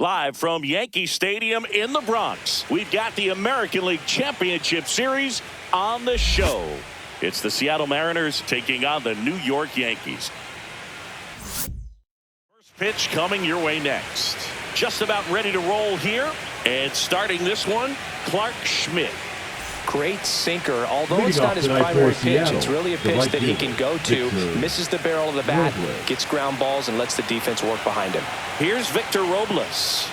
Live from Yankee Stadium in the Bronx, we've got the American League Championship Series on the show. It's the Seattle Mariners taking on the New York Yankees. First pitch coming your way next. Just about ready to roll here. And starting this one, Clark Schmidt. Great sinker. Although it's not his primary pitch, it's really a pitch that he can go to. Misses the barrel of the bat, gets ground balls, and lets the defense work behind him. Here's Victor Robles.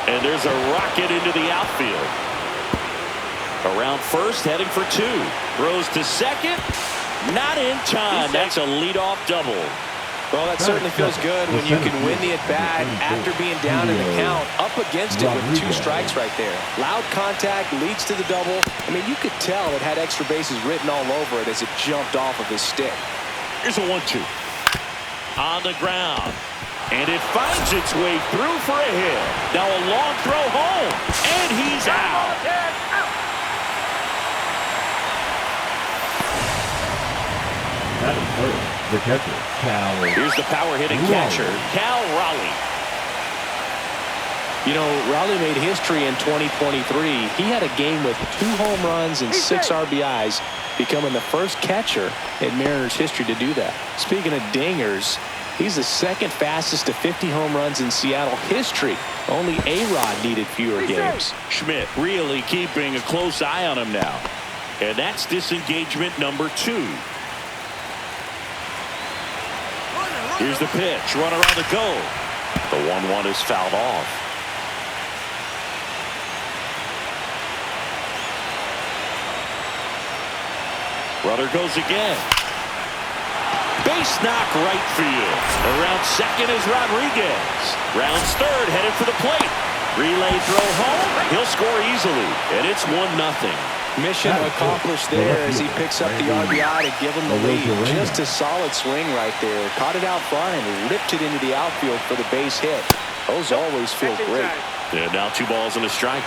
And there's a rocket into the outfield. Around first, heading for two. Throws to second. Not in time. That's a leadoff double. Well, that certainly feels good when you can win the at-bat after being down in the count, up against it with 2 strikes right there. Loud contact leads to the double. I mean, you could tell it had extra bases written all over it as it jumped off of his stick. Here's a 1-2. On the ground. And it finds its way through for a hit. Now a long throw home. And he's out. That is hurt. The catcher, Cal. Here's the power-hitting catcher, Cal Raleigh. You know, Raleigh made history in 2023. He had a game with 2 home runs and 6 RBIs, becoming the first catcher in Mariners history to do that. Speaking of dingers, he's the second fastest to 50 home runs in Seattle history. Only A-Rod needed fewer games. Schmidt really keeping a close eye on him now. And that's disengagement number 2. Here's the pitch. Runner on the go. The 1-1 is fouled off. Runner goes again. Base knock right field. Around second is Rodriguez. Rounds third, headed for the plate. Relay throw home. He'll score easily. And it's 1-0. Mission accomplished there as he picks up the RBI to give him the lead. Just a solid swing right there. Caught it out front and ripped it into the outfield for the base hit. Those always feel great. And now 2 balls and a strike.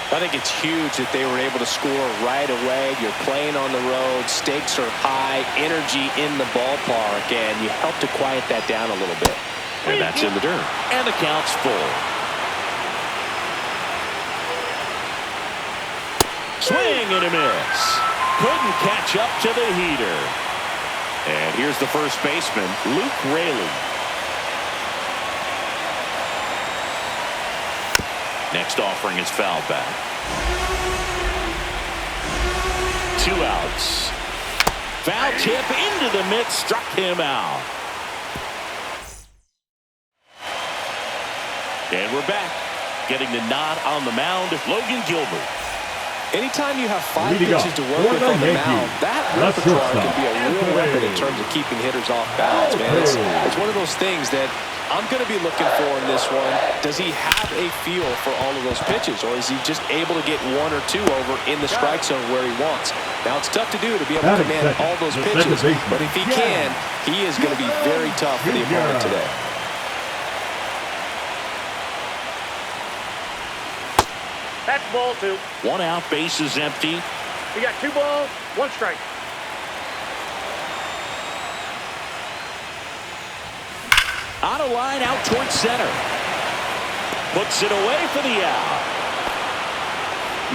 I think it's huge that they were able to score right away. You're playing on the road. Stakes are high. Energy in the ballpark. And you help to quiet that down a little bit. And that's in the dirt. And the count's full. Swing and a miss. Couldn't catch up to the heater. And here's the first baseman, Luke Raley. Next offering is foul back. 2 outs. Foul tip into the mitt, struck him out. And we're back. Getting the nod on the mound, Logan Gilbert. Anytime you have 5 pitches to work with on the mound, that repertoire can be a real weapon in terms of keeping hitters off balance, man. It's one of those things that I'm going to be looking for in this one. Does he have a feel for all of those pitches, or is he just able to get 1 or 2 over in the strike zone where he wants? Now, it's tough to do to be able to command all those pitches, but if he can, he is going to be very tough for the opponent today. That's ball 2. 1 out, base is empty. We got 2 balls, 1 strike. On a line out towards center. Puts it away for the out.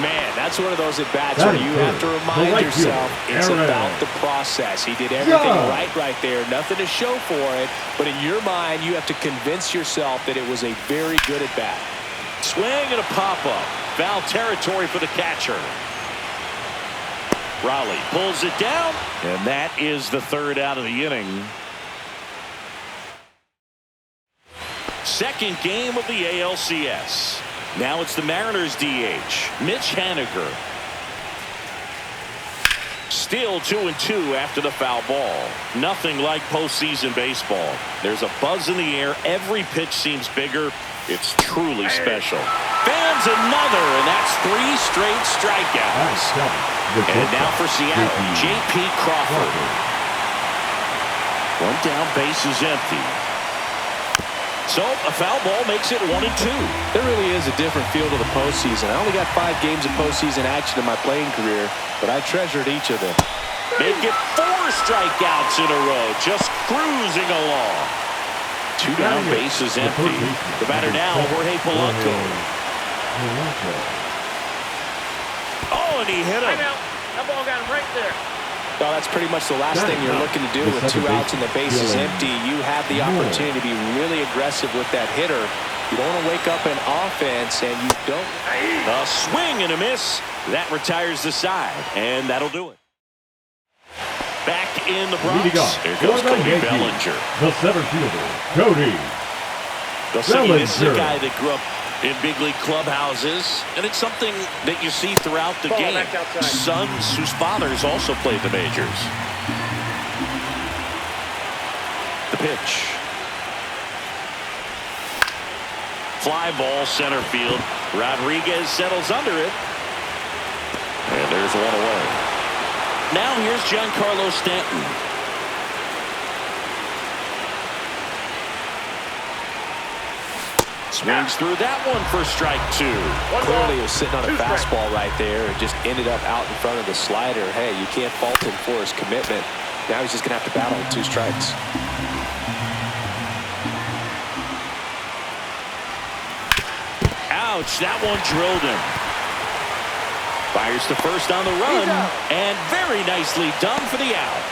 Man, that's one of those at-bats where you have to remind yourself it's about the process. He did everything right there. Nothing to show for it. But in your mind, you have to convince yourself that it was a very good at-bat. Swing and a pop-up. Foul territory for the catcher. Raleigh pulls it down, and that is the 3rd out of the inning. Second game of the ALCS. Now it's the Mariners DH, Mitch Haniger. Still 2-2 after the foul ball. Nothing like postseason baseball. There's a buzz in the air. Every pitch seems bigger. It's truly special. Fans another, and that's 3 straight strikeouts. And now for Seattle, J.P. Crawford. 1 down, base is empty. So a foul ball makes it 1-2. There really is a different feel to the postseason. I only got 5 games of postseason action in my playing career, but I treasured each of them. Make it 4 strikeouts in a row, just cruising along. 2 down, bases empty. The batter now, Jorge Polanco. Oh, and he hit him. That ball got him right there. Well, that's pretty much the last thing you're looking to do with 2 outs and the bases empty. You have the opportunity to be really aggressive with that hitter. You don't want to wake up an offense, and you don't. A swing and a miss. That retires the side, and that'll do it. Back in the Bronx. Here goes Cody Bellinger. The center fielder, Cody Bellinger. This is a guy that grew up in big league clubhouses, and it's something that you see throughout the game. Sons whose fathers also played the majors. The pitch. Fly ball center field. Rodriguez settles under it. And there's one away. Now here's Giancarlo Stanton. Swings through that one for strike 2. Clearly he was sitting on a fastball right there and just ended up out in front of the slider. Hey, you can't fault him for his commitment. Now he's just going to have to battle with 2 strikes. Ouch, that one drilled him. Fires to first on the run, and very nicely done for the out.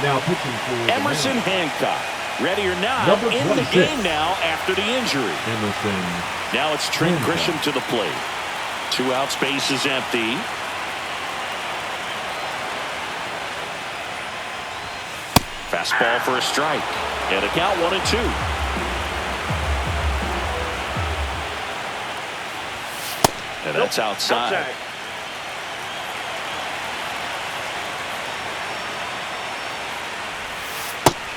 Now pitching for Emerson Hancock. Ready or not, in the game now after the injury. Emerson. Now it's Trent Grisham to the plate. 2 outs, base is empty. Fastball for a strike. And a count 1-2. And that's outside.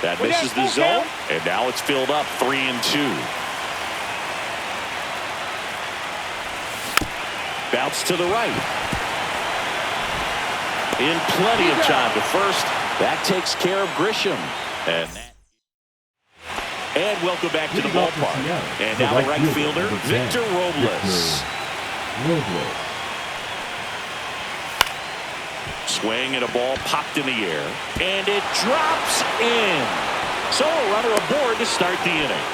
That misses the zone, and now it's filled up 3-2. Bounce to the right. In plenty of time to first. That takes care of Grisham. And welcome back to the ballpark. And now the right fielder, Victor Robles. Swing and a ball popped in the air, and it drops in. So a runner aboard to start the inning.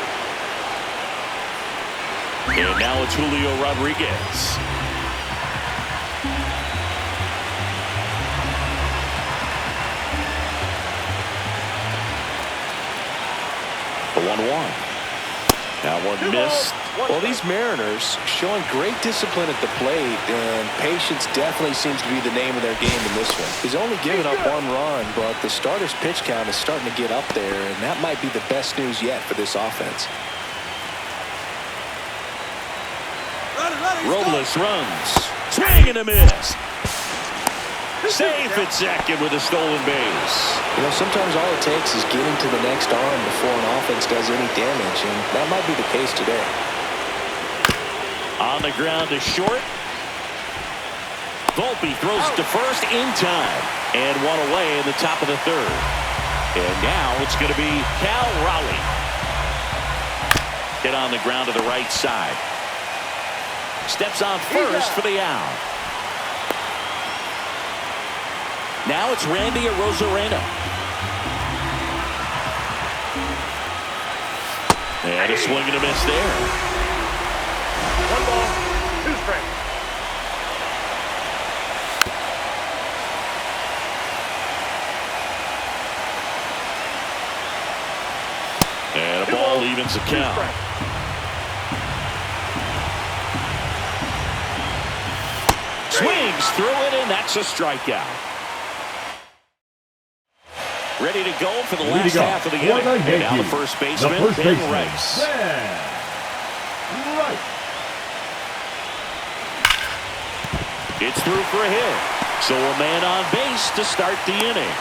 And now it's Julio Rodriguez. The 1-1. That one missed. Well, these Mariners showing great discipline at the plate, and patience definitely seems to be the name of their game in this one. He's only given up 1 run, but the starter's pitch count is starting to get up there, and that might be the best news yet for this offense. Robles runs. Swing and a miss. Safe at second with a stolen base. You know, sometimes all it takes is getting to the next arm before an offense does any damage, and that might be the case today. On the ground to short. Volpe throws to first in time. And 1 away in the top of the 3rd. And now it's going to be Cal Raleigh. Hit on the ground to the right side. Steps on first for the out. Now it's Randy Arozarena. And a swing and a miss there. 1 ball, 2 strikes. And a ball evens the count. Swings through it, and that's a strikeout. Ready to go for the last half of the inning. And now the first baseman, Ben Rice. It's through for a hit. So a man on base to start the inning.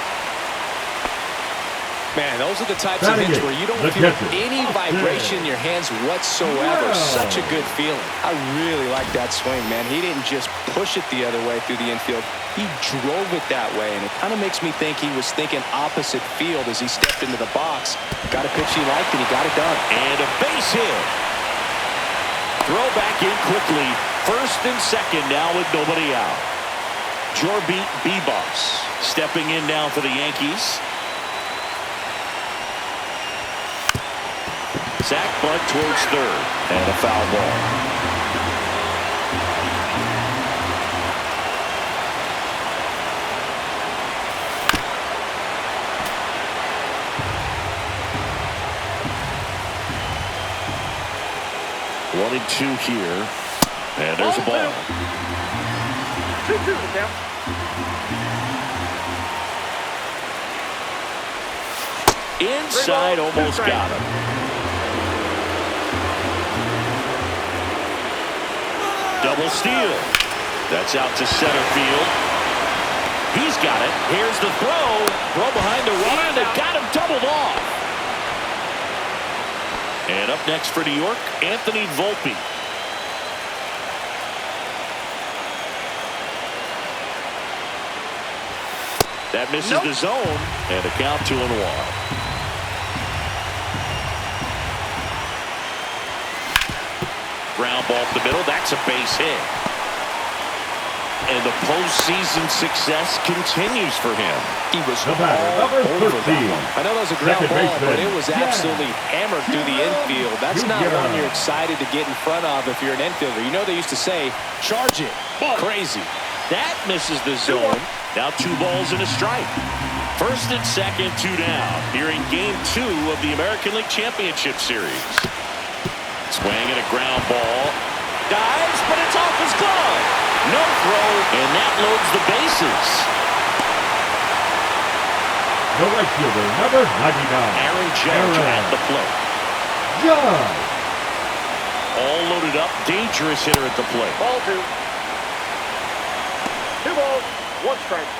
Man, those are the types of hits where you don't feel any vibration in your hands whatsoever. Such a good feeling. I really like that swing, man. He didn't just push it the other way through the infield. He drove it that way, and it kind of makes me think he was thinking opposite field as he stepped into the box. Got a pitch he liked, and he got it done. And a base hit. Throw back in quickly. First and second now with nobody out. Jorby Bebos stepping in now for the Yankees. Sack bunt towards third, and a foul ball. One and two here, and there's a ball. 2-2 down. Inside, almost got him. Double steal. That's out to center field. He's got it. Here's the throw. Throw behind the runner. They got him doubled off. And up next for New York, Anthony Volpe. That misses the zone. And a count 2-1. Ground ball up the middle. That's a base hit. And the postseason success continues for him. He was all over that one. I know that was a ground ball, but it was absolutely hammered through the infield. That's not one you're excited to get in front of if you're an infielder. You know they used to say, charge it. Crazy. That misses the zone. Now 2 balls and a strike. First and second, 2 down. Here in Game 2 of the American League Championship Series. Swing and a ground ball. Dives, but it's off his glove. No throw, and that loads the bases. The right fielder, number 99. Aaron Judge at the plate. Judge. All loaded up. Dangerous hitter at the plate. Ball 2. 2 balls, 1 strike.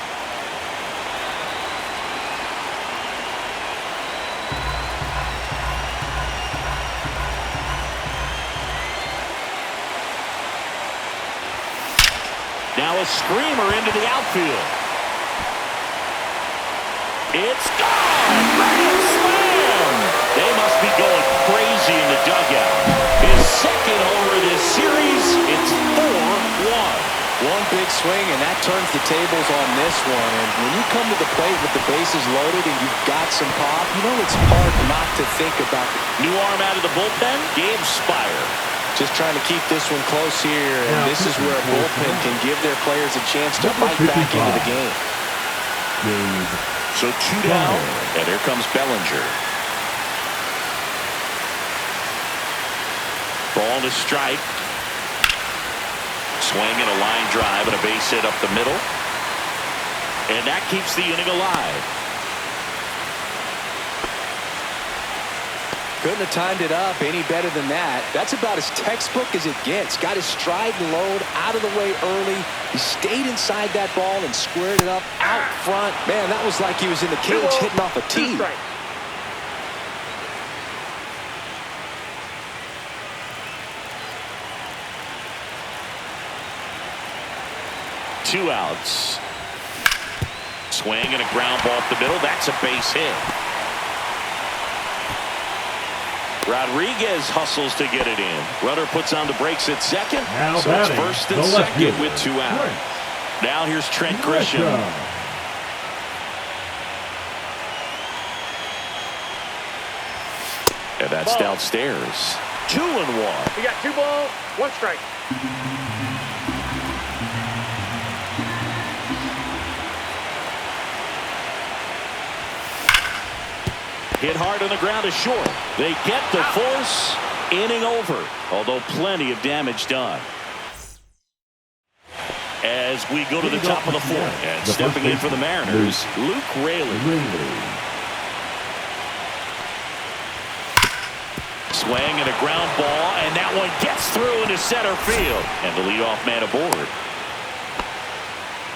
Now a screamer into the outfield. It's gone! Grand slam! They must be going crazy in the dugout. His second homer this series. It's 4-1. One big swing, and that turns the tables on this one. And when you come to the plate with the bases loaded and you've got some pop, you know it's hard not to think about it. New arm out of the bullpen. Gabe Spire. Just trying to keep this one close here, and this is where a bullpen can give their players a chance to fight back into the game. So 2 down, and here comes Bellinger. Ball to strike. Swing and a line drive and a base hit up the middle. And that keeps the inning alive. Couldn't have timed it up any better than that. That's about as textbook as it gets. Got his stride and load out of the way early. He stayed inside that ball and squared it up out front. Man, that was like he was in the cage hitting off a tee. 2 outs. Swing and a ground ball up the middle. That's a base hit. Rodriguez hustles to get it in. Runner puts on the brakes at second. Now so it's first and second with 2 out. Now here's Trent Grisham. And that's downstairs. 2-1. We got 2 balls, 1 strike. Hit hard on the ground is short. They get the force. Inning over, although plenty of damage done. As we go to the top of the 4th, and stepping in for the Mariners, Luke Raley. Swing and a ground ball, and that one gets through into center field. And the leadoff man aboard.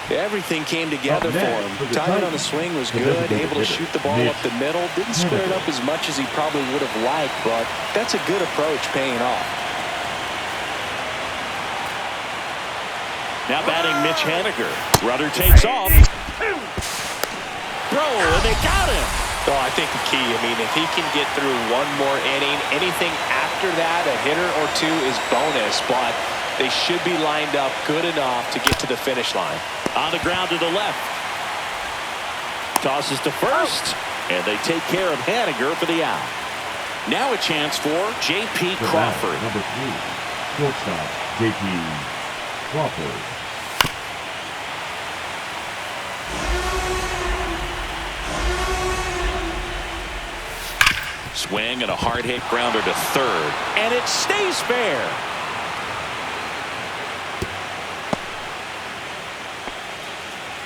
Everything came together for him. Timing on the swing was good, able to shoot the ball up the middle. Didn't square it up as much as he probably would have liked, but that's a good approach paying off. Now batting Mitch Haniger. Runner takes off. Throw, and they got him. Oh, I think the key, if he can get through one more inning, anything after that, a hitter or two is bonus, but they should be lined up good enough to get to the finish line. On the ground to the left. Tosses to first, and they take care of Haniger for the out. Now a chance for J.P. Crawford. Number 3, shortstop, J.P. Crawford. Swing and a hard hit grounder to third, and it stays fair.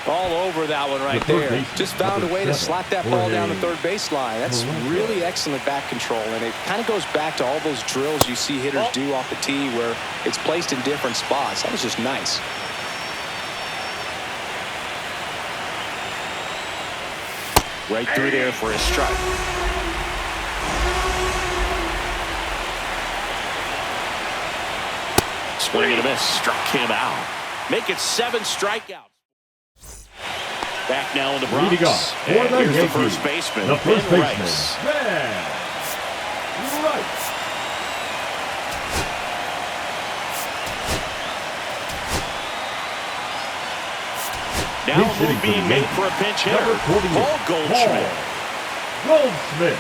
All over that one right there. Just found a way to slap that ball down the third baseline. That's really excellent back control, and it kind of goes back to all those drills you see hitters do off the tee where it's placed in different spots. That was just nice. Right through there for a strike. Swing and a miss. Struck him out. Make it 7 strikeouts. Back now in the Bronx. And here's the first baseman. The first baseman. Right. Now a move being made for a pinch hitter. Paul Goldschmidt. Goldschmidt.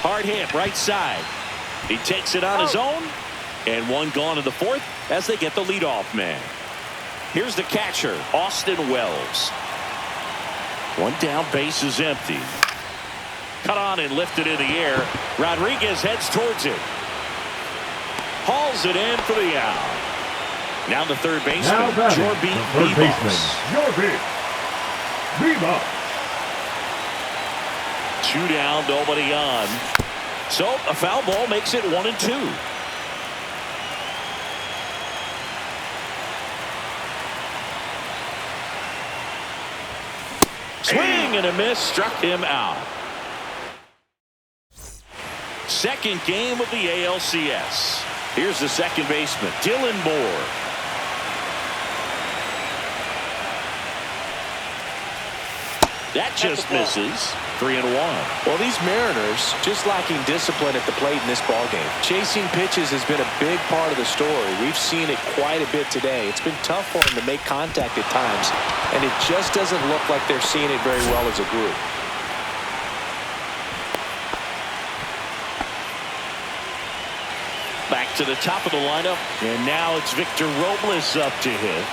Hard hit right side. He takes it on his own, and one gone in the fourth as they get the leadoff man. Here's the catcher, Austin Wells. One down, base is empty. Cut on and lifted in the air. Rodriguez heads towards it. Hauls it in for the out. Now the third baseman, Jorby Vivas. 2 down, nobody on. So a foul ball makes it 1-2. Swing and a miss, struck him out. Second game of the ALCS. Here's the second baseman, Dylan Moore. That just misses. 3-1. Well, these Mariners just lacking discipline at the plate in this ballgame. Chasing pitches has been a big part of the story. We've seen it quite a bit today. It's been tough for them to make contact at times, and it just doesn't look like they're seeing it very well as a group. Back to the top of the lineup, and now it's Victor Robles up to hit.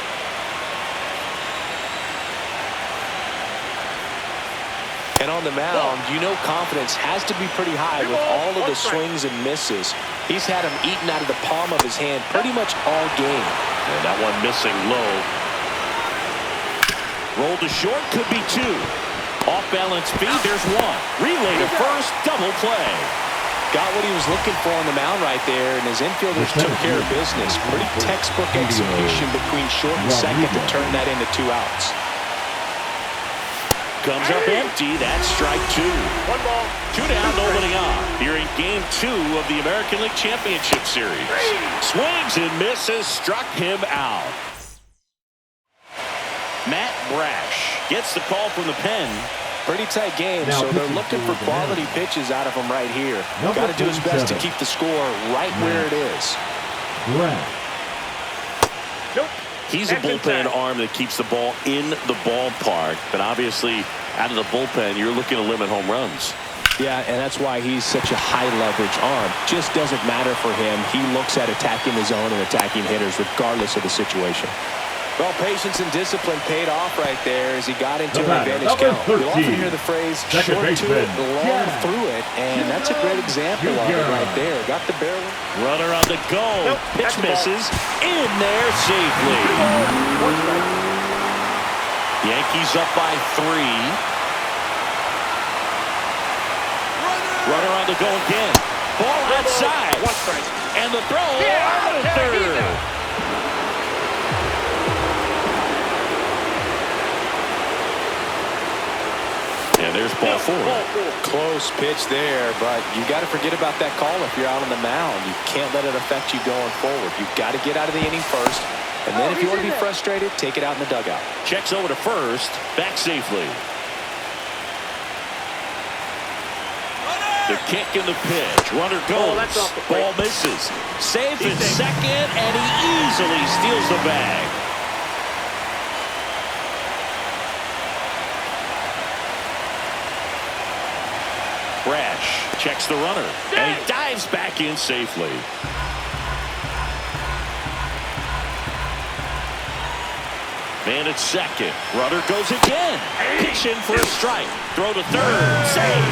And on the mound, you know confidence has to be pretty high with all of the swings and misses. He's had them eaten out of the palm of his hand pretty much all game. And that one missing low. Roll to short, could be 2. Off balance feed, there's 1. Relay to first, double play. Got what he was looking for on the mound right there, and his infielders took care of business. Pretty textbook execution between short and second to turn that into 2 outs. Comes up empty. That's strike 2. 1 ball. 2 down, nobody on. Here in game 2 of the American League Championship Series. Swings and misses. Struck him out. Matt Brash gets the call from the pen. Pretty tight game, so they're looking for quality pitches out of him right here. Got to do his best to keep the score right where it is. Nope. He's a bullpen arm that keeps the ball in the ballpark, but obviously out of the bullpen, you're looking to limit home runs. Yeah, and that's why he's such a high-leverage arm. Just doesn't matter for him. He looks at attacking his own and attacking hitters regardless of the situation. Well, patience and discipline paid off right there as he got into an advantage count. You'll often hear the phrase, short to it, long through it, and that's a great example of it right there. Got the barrel. Runner on the go. Pitch misses. In there safely. Yankees up by 3. Runner on the go again. Ball outside. One strike. And the throw on the third. And there's ball four. Close pitch there, but you got to forget about that call if you're out on the mound. You can't let it affect you going forward. You've got to get out of the inning first, and then if you want to be frustrated, take it out in the dugout. Checks over to first, back safely. The kick and the pitch. Runner goes. Ball misses. Safe at second, and he easily steals the bag. Brash checks the runner, and he dives back in safely. Man at second. Runner goes again. Pitch in for a strike. Throw to third. Save.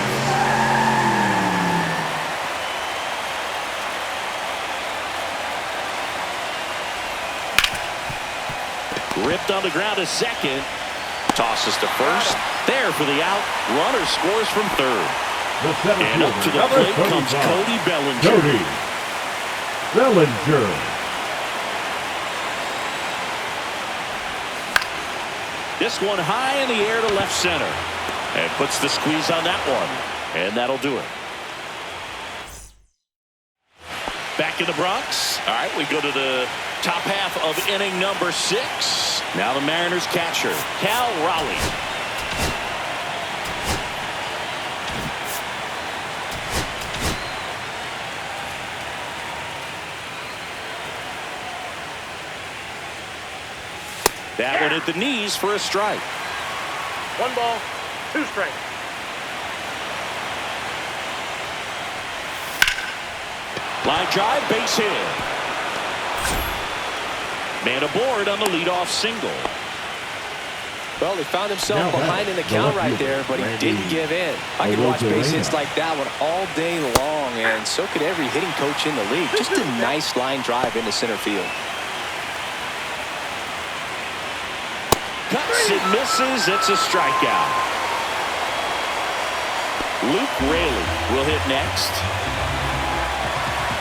Ripped on the ground to second. Tosses to first. There for the out. Runner scores from third. And up to the plate comes Cody Bellinger. Cody Bellinger. This one high in the air to left center. And puts the squeeze on that one. And that'll do it. Back in the Bronx. All right, we go to the top half of inning number 6. Now the Mariners catcher, Cal Raleigh. That one at the knees for a strike. 1 ball, 2 strikes. Line drive, base hit. Man aboard on the leadoff single. Well, he found himself behind in the count right there, but he didn't give in. I could watch base hits like that one all day long, and so could every hitting coach in the league. Just a nice line drive into center field. Cuts and misses. It's a strikeout. Luke Raley will hit next.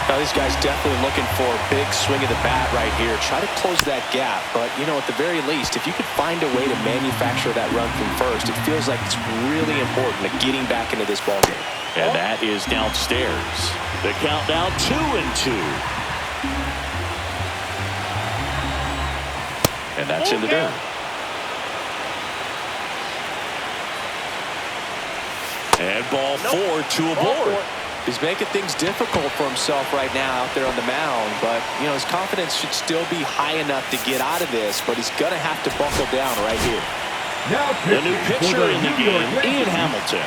Now, these guys definitely looking for a big swing of the bat right here. Try to close that gap. But, you know, at the very least, if you could find a way to manufacture that run from first, it feels like it's really important to getting back into this ballgame. And that is downstairs. The countdown 2-2. And that's in the dirt. And ball 4, 2 aboard. He's making things difficult for himself right now out there on the mound, but you know his confidence should still be high enough to get out of this, but he's gonna have to buckle down right here. Now the new pitcher in the game, Ian Hamilton,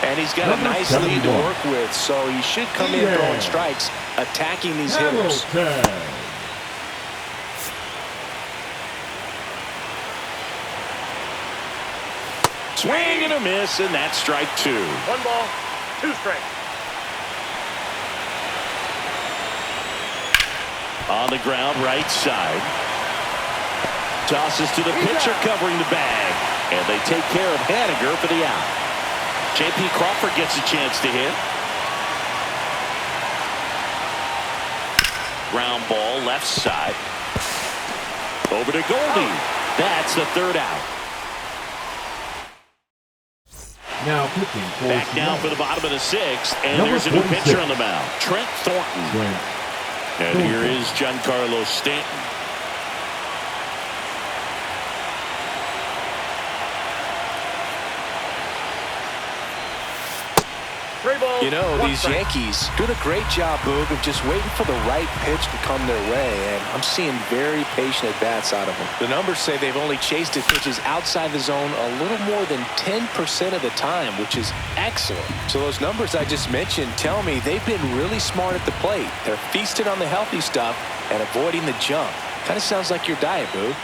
and he's got a nice lead to work with, so he should come in throwing strikes, attacking these hitters. Swing and a miss, and that's strike 2. 1 ball, 2 strikes. On the ground, right side. Tosses to the pitcher covering the bag. And they take care of Haniger for the out. J.P. Crawford gets a chance to hit. Ground ball, left side. Over to Goldie. That's the third out. Now pitching for back down for the bottom of the 6th. And there's a new pitcher on the mound. Trent Thornton. And here is Giancarlo Stanton. You know, these Yankees doing a great job, Boog, of just waiting for the right pitch to come their way, and I'm seeing very patient at-bats out of them. The numbers say they've only chased his pitches outside the zone a little more than 10% of the time, which is excellent. So those numbers I just mentioned tell me they've been really smart at the plate. They're feasting on the healthy stuff and avoiding the junk. Kind of sounds like your diet, Boog.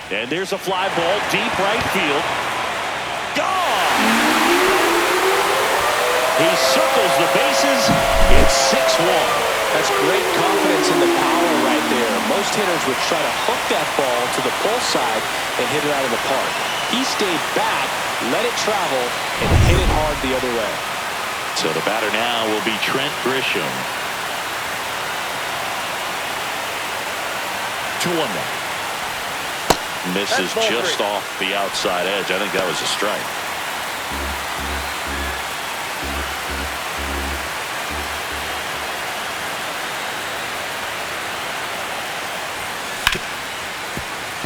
And there's a fly ball deep right field. Gone! He circles the bases. It's 6-1. That's great confidence in the power right there. Most hitters would try to hook that ball to the pull side and hit it out of the park. He stayed back, let it travel, and hit it hard the other way. So the batter now will be Trent Grisham. 2-1 now. Misses just off the outside edge. I think that was a strike.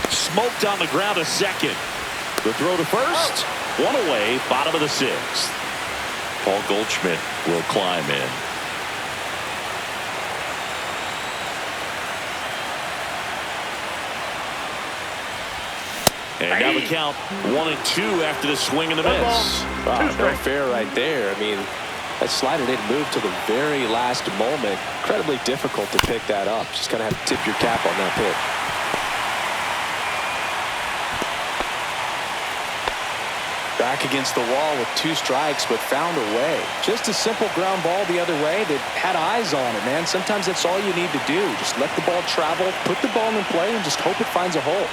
Smoked on the ground to second. The throw to first. One away, bottom of the 6th. Paul Goldschmidt will climb in. And now the count 1-2 after the swing and a miss. Wow, no fair right there. I mean, that slider didn't move to the very last moment. Incredibly difficult to pick that up. Just kind of have to tip your cap on that pick. Back against the wall with 2 strikes, but found a way. Just a simple ground ball the other way that had eyes on it, man. Sometimes that's all you need to do. Just let the ball travel, put the ball in play, and just hope it finds a hole.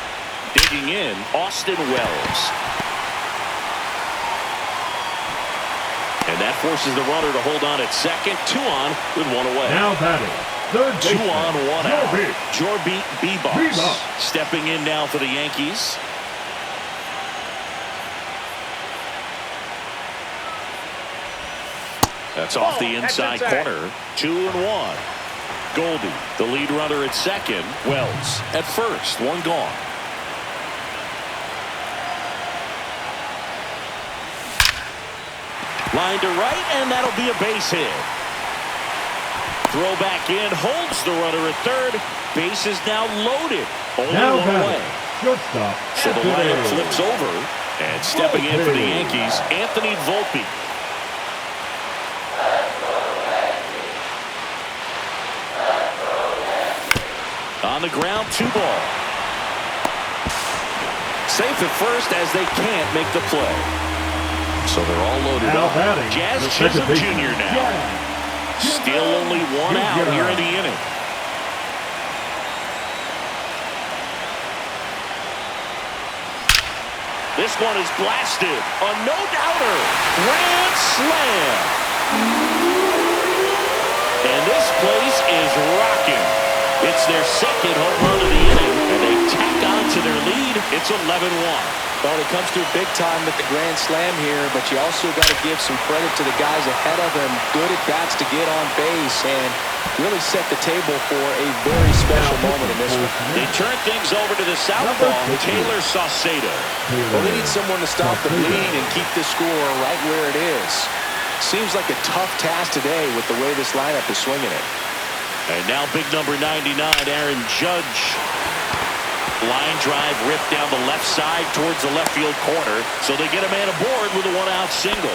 Digging in, Austin Wells. And that forces the runner to hold on at second. 2 on with 1 away. Now batting, third 2 on, 1 out. Jorby Bebos Bebos stepping in now for the Yankees. That's off the inside corner. 2-1. Goldie, the lead runner at second. Wells at first. 1 gone. Line to right, and that'll be a base hit. Throw back in, holds the runner at third. Base is now loaded. Only now 1 away. Shortstop. So the lineup flips over, and stepping in for the Yankees, Anthony Volpe. On the ground, 2 ball. Safe at first as they can't make the play. So they're all loaded now up. Batting, Jazz Chisholm Jr. now. Yeah. Still only 1 out here in the inning. This one is blasted. A no-doubter. Grand slam. And this place is rocking. It's their second home run of the inning, and they tack on to their lead. It's 11-1. Well, it comes through big time with the grand slam here, but you also got to give some credit to the guys ahead of him. Good at bats to get on base and really set the table for a very special moment in this one. They turn things over to the southpaw, Taylor Saucedo. Well, they need someone to stop the bleed and keep the score right where it is. Seems like a tough task today with the way this lineup is swinging it. And now big number 99, Aaron Judge. Line drive ripped down the left side towards the left field corner. So they get a man aboard with a 1-out single.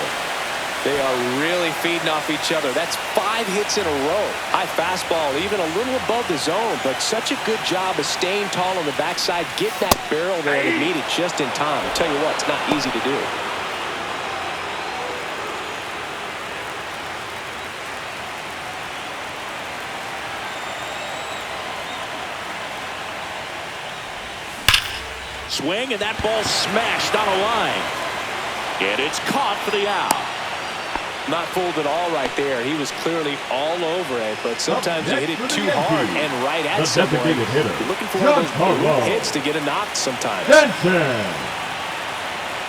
They are really feeding off each other. That's 5 hits in a row. High fastball, even a little above the zone, but such a good job of staying tall on the backside, getting that barrel there to meet it just in time. I'll tell you what, it's not easy to do. Swing, and that ball smashed on a line. And it's caught for the out. Not fooled at all right there. He was clearly all over it, but sometimes you hit it too hard and right at someone. You're looking for one of those hits to get a knock sometimes.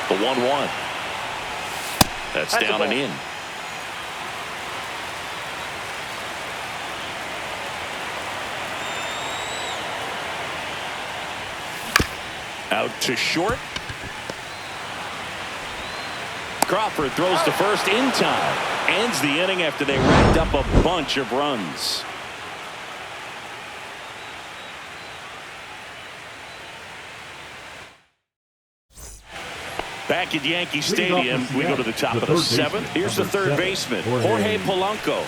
The 1-1. That's down and in. Out to short. Crawford throws to first in time. Ends the inning after they racked up a bunch of runs. Back at Yankee Stadium, we go to the top of the 7th. Here's the third baseman, Jorge Polanco.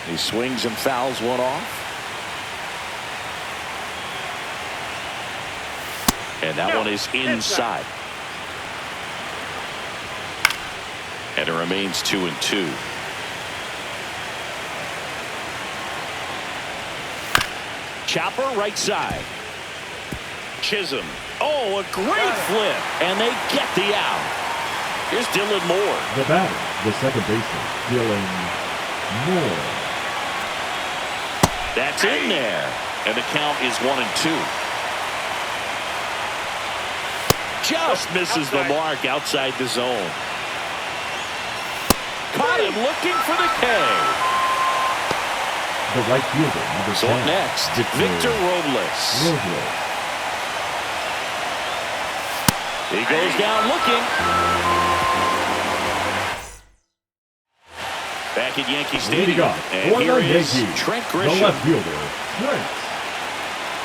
He swings and fouls one off. And that one is inside. And it remains 2-2. Chopper right side. Chisholm. Oh, a great flip. And they get the out. Here's Dylan Moore. The batter, the second baseman, Dylan Moore. That's in there. And the count is 1-2. Just misses the mark outside the zone. Caught him looking for the K. The right fielder, number So 10, next, Victor Robles. He goes down looking. Back at Yankee Stadium. And here is Yankees, Trent the Grisham. left fielder, Trent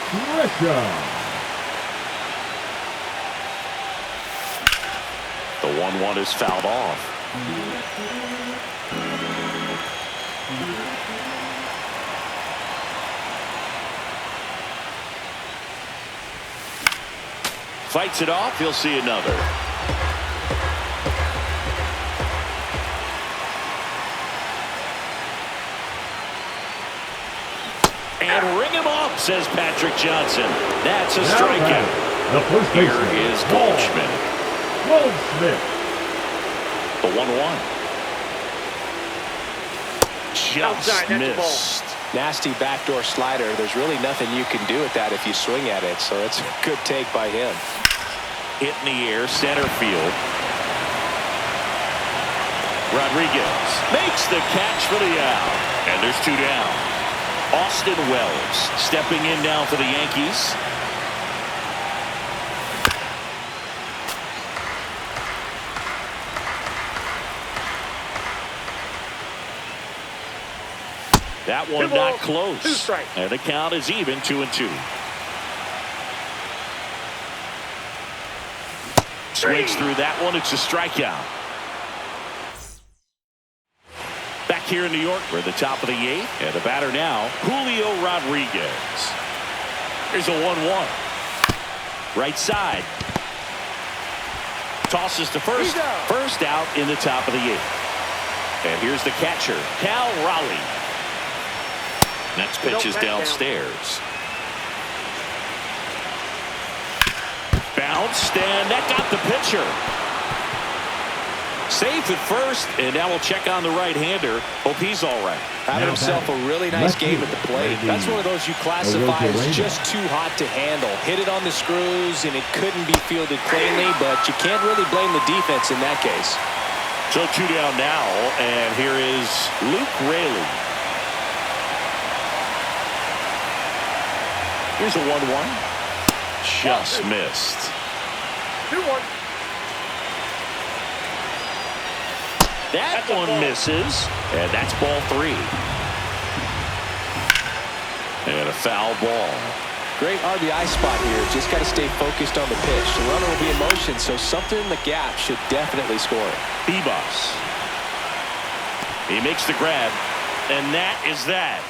Grisham. The 1-1 is fouled off. Fights it off. He'll see another. And ring him up, says Patrick Johnson. That's a strikeout. The first baseman. Here is Goldschmidt. The 1-1. Just missed. Nasty backdoor slider. There's really nothing you can do with that if you swing at it. So it's a good take by him. Hit in the air, center field. Rodriguez makes the catch for the out. And there's 2 down. Austin Wells stepping in now for the Yankees. That one not close. 2 strikes. And the count is even 2-2. Swings through that one. It's a strikeout. Back here in New York, we're at the top of the 8th. And the batter now, Julio Rodriguez. Here's a 1-1. Right side. Tosses to first. First out in the top of the 8th. And here's the catcher, Cal Raleigh. Next pitch is downstairs. Bounced, and that got the pitcher. Safe at first, and now we'll check on the right-hander. Hope he's all right. Having himself a really nice game at the plate. That's one of those you classify as just too hot to handle. Hit it on the screws, and it couldn't be fielded cleanly, but you can't really blame the defense in that case. So 2 down now, and here is Luke Raley. Here's a 1-1. Just missed. 2-1. That one misses, and that's ball 3. And a foul ball. Great RBI spot here. Just got to stay focused on the pitch. The runner will be in motion, so something in the gap should definitely score. Bebos. He makes the grab, and that is that.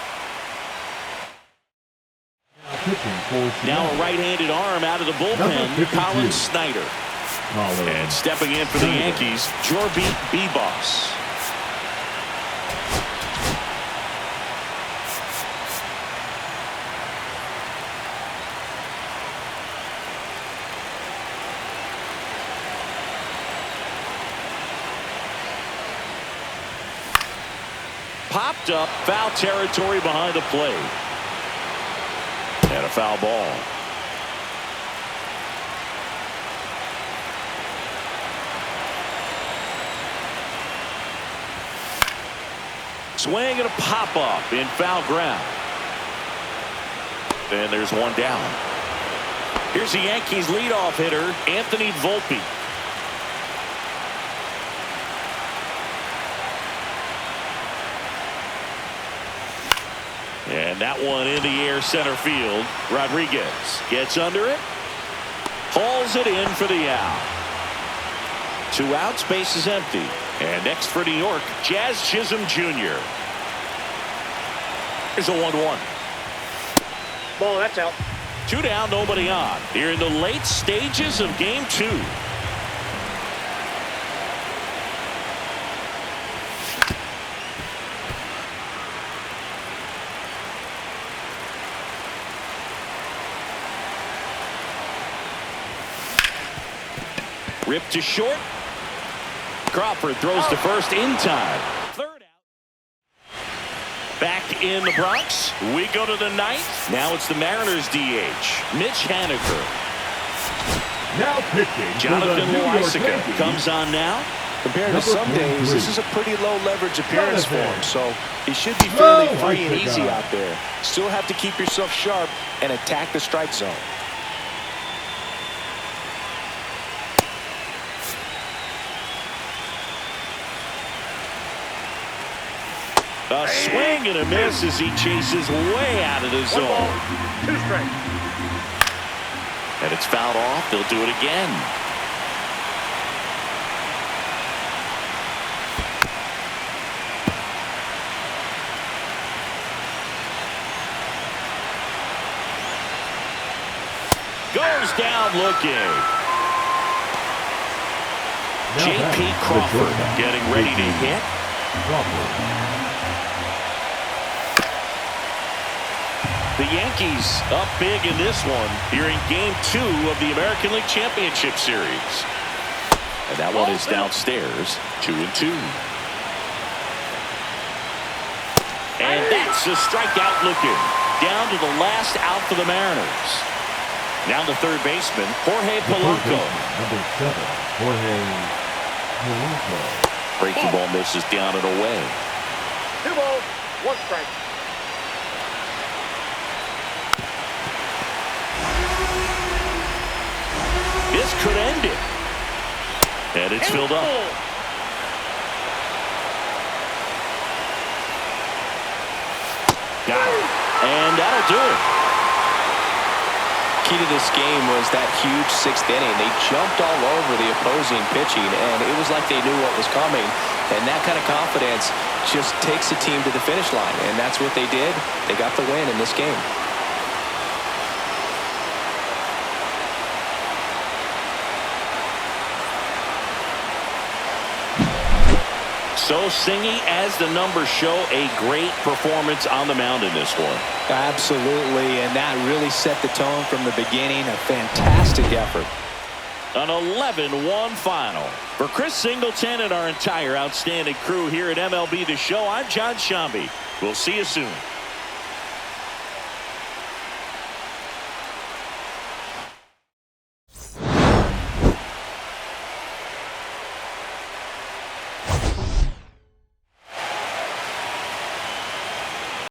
Now a right-handed arm out of the bullpen, Colin Snyder. And stepping in for the Yankees, Jorby Bebos. Popped up, foul territory behind the plate. And a foul ball. Swing and a pop-up in foul ground. And there's 1 down. Here's the Yankees leadoff hitter, Anthony Volpe. And that one in the air center field. Rodriguez gets under it. Hauls it in for the out. 2 outs, base is empty. And next for New York, Jazz Chisholm Jr. Here's a 1-1. Ball, that's out. 2 down, nobody on. Here in the late stages of game 2. Ripped to short. Crawford throws to first in time. Third out. Back in the Bronx. We go to the ninth. Now it's the Mariners DH, Mitch Haniger. Now pitching. Jonathan Loaisiga comes on now. Compared to some days, this is a pretty low leverage appearance for him, so he should be fairly free and easy out there. Still have to keep yourself sharp and attack the strike zone. A swing and a miss as he chases way out of the zone. 1 ball, 2 strikes. And it's fouled off. They'll do it again. Goes down looking. J.P. Crawford getting ready to hit. The Yankees up big in this one here in Game 2 of the American League Championship Series. And that one is downstairs, 2-2. And that's a strikeout looking. Down to the last out for the Mariners. Now the third baseman, Jorge Polanco. Number 7, Jorge Polanco. Breaking ball misses down and away. 2 balls, 1 strike. This could end it. And it's filled up. Got it. And that'll do it. Key to this game was that huge 6th inning. They jumped all over the opposing pitching, and it was like they knew what was coming. And that kind of confidence just takes a team to the finish line, and that's what they did. They got the win in this game. So Singy, as the numbers show, a great performance on the mound in this one. Absolutely, and that really set the tone from the beginning. A fantastic effort. An 11-1 final. For Chris Singleton and our entire outstanding crew here at MLB The Show, I'm John Shambi. We'll see you soon.